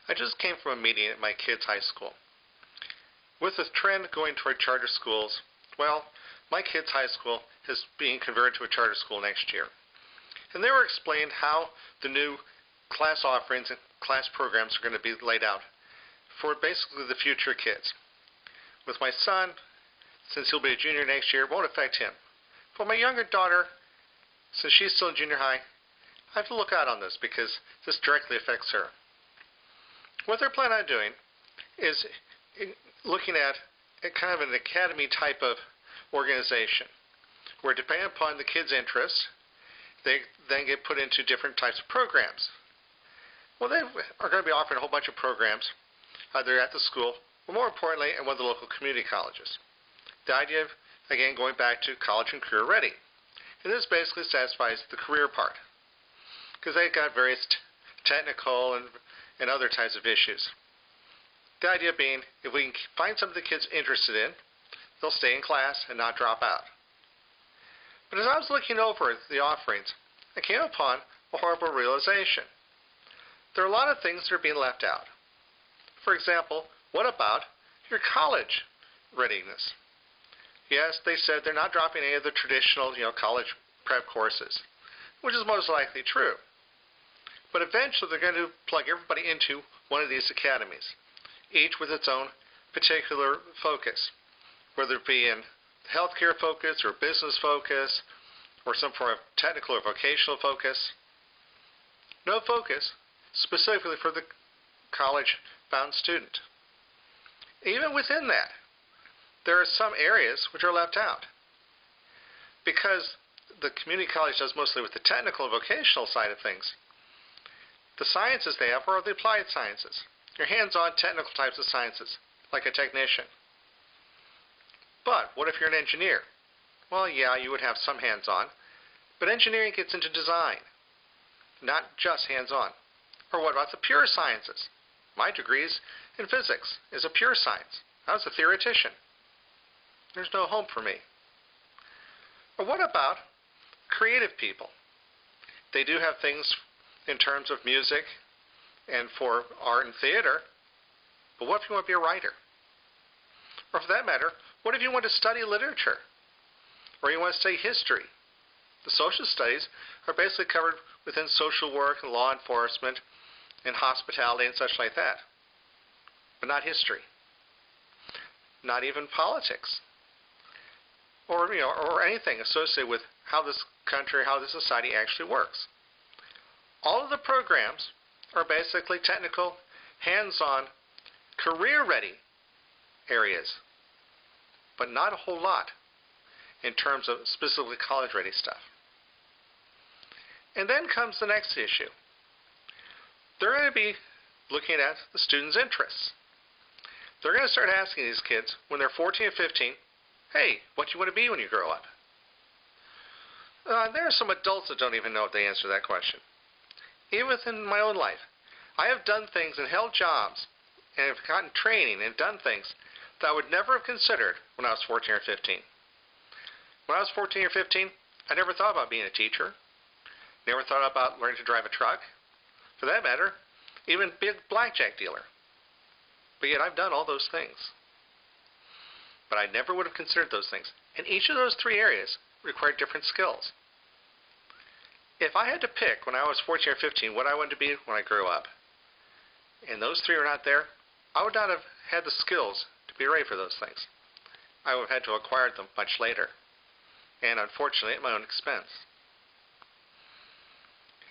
I just came from a meeting at my kids' high school. With the trend going toward charter schools, well, my kids' high school is being converted to a charter school next year. And they were explained how the new class offerings and class programs are going to be laid out for basically the future kids. With my son, since he'll be a junior next year, it won't affect him. For my younger daughter, since she's still in junior high, I have to look out on this because this directly affects her. What they're planning on doing is looking at a kind of an academy type of organization where, depending upon the kids' interests, they then get put into different types of programs. Well, they are going to be offering a whole bunch of programs either at the school or, more importantly, at one of the local community colleges. The idea of, again, going back to college and career ready. And this basically satisfies the career part because they've got various technical and other types of issues. The idea being, if we can find something the kids interested in, they'll stay in class and not drop out. But as I was looking over the offerings, I came upon a horrible realization. There are a lot of things that are being left out. For example, what about your college readiness? Yes, they said they're not dropping any of the traditional, college prep courses, which is most likely true. But eventually they're going to plug everybody into one of these academies, each with its own particular focus, whether it be in healthcare focus or business focus or some form of technical or vocational focus. No focus specifically for the college-bound student. Even within that, there are some areas which are left out. Because the community college does mostly with the technical and vocational side of things, the sciences they have are the applied sciences. Your hands-on technical types of sciences, like a technician. But what if you're an engineer? Well, yeah, you would have some hands-on, but engineering gets into design, not just hands-on. Or what about the pure sciences? My degree is in physics, is a pure science. I was a theoretician. There's no home for me. Or what about creative people? They do have things in terms of music and for art and theater, but what if you want to be a writer? Or for that matter, what if you want to study literature? Or you want to study history? The social studies are basically covered within social work and law enforcement and hospitality and such like that. But not history. Not even politics. Or anything associated with how this country, how this society actually works. All of the programs are basically technical, hands-on, career-ready areas, but not a whole lot in terms of specifically college-ready stuff. And then comes the next issue. They're going to be looking at the students' interests. They're going to start asking these kids when they're 14 or 15, hey, what do you want to be when you grow up? There are some adults that don't even know if they answer that question. Even within my own life, I have done things and held jobs and have gotten training and done things that I would never have considered when I was 14 or 15. When I was 14 or 15, I never thought about being a teacher. Never thought about learning to drive a truck. For that matter, even be a blackjack dealer. But yet I've done all those things. But I never would have considered those things. And each of those three areas required different skills. If I had to pick when I was 14 or 15 what I wanted to be when I grew up, and those three are not there, I would not have had the skills to be ready for those things. I would have had to acquire them much later, and unfortunately at my own expense.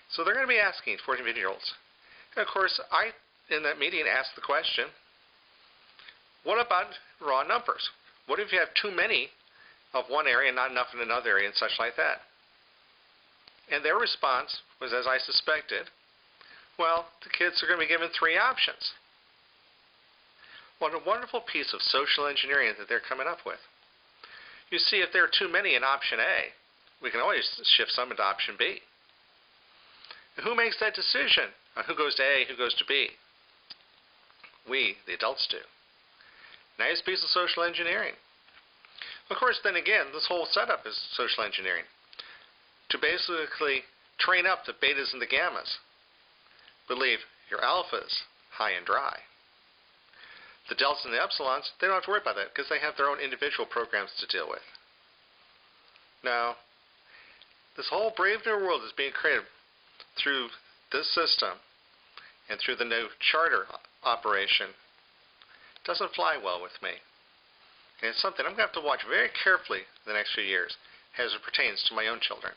So they're going to be asking 14, 15-year-olds. And of course, I, in that meeting, asked the question, what about raw numbers? What if you have too many of one area and not enough in another area and such like that? And their response was, as I suspected, well, the kids are going to be given three options. What a wonderful piece of social engineering that they're coming up with. You see, if there are too many in option A, we can always shift some into option B. And who makes that decision on who goes to A, who goes to B? We, the adults, do. Nice piece of social engineering. Of course, then again, this whole setup is social engineering. To basically train up the betas and the gammas. But leave your alphas, high and dry. The deltas and the epsilons, they don't have to worry about that because they have their own individual programs to deal with. Now, this whole brave new world is being created through this system and through the new charter operation. It doesn't fly well with me. And it's something I'm going to have to watch very carefully the next few years as it pertains to my own children.